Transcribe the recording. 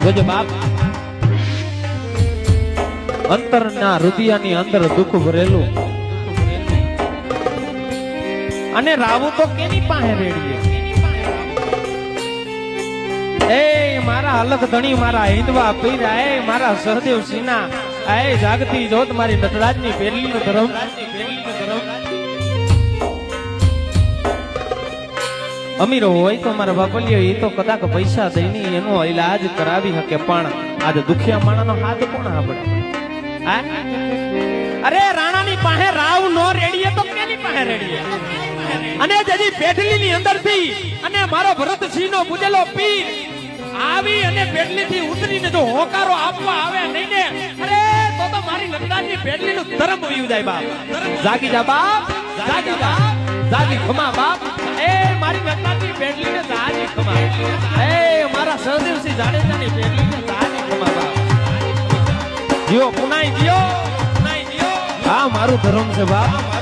જોજે બાપ અંતરના હૃદયની અંદર દુઃખ ભરેલું અને રાવું તો કેની પાસે રેડીએ એ મારા અલગ ધણી મારા હિંદવા પીરા એ મારા સહદેવ સિન્હા એ જાગતી જોત મારી નટરાજની પેરલીનો ધર્મ અમીરો હોય તો મારા બાપલિયો એ તો કદાચ પૈસા દઈને એનો ઈલાજ કરાવી શકે પણ આજ દુખિયા માણાનો હાથ કોણ આપણે અરે રાણાની પાસે રાવ નો રેડીએ તો કેની પાસે રેડીએ અને જજી પેટલીની અંદરથી અને મારો ભરતસિંહ નો પૂજેલો પીર આવી અને પેટલી થી ઉતરીને જો હોકારો આપવા આવે નહીં ને અરે તો મારી નંદાની પેટલી નું ધર્મ વયું જાય બાપ જાગી જા બાપ જાગી જા જાગી ખમા બાપ એ મારી નંદાની પેટલી ને જાગી ખમા એ મારા સહદેવસિંહ જાડેજાની પેટલી ને જાગી ખમા બાપ જીઓ પુનાઈ જીઓ હા મારું ધર્મ છે બાપ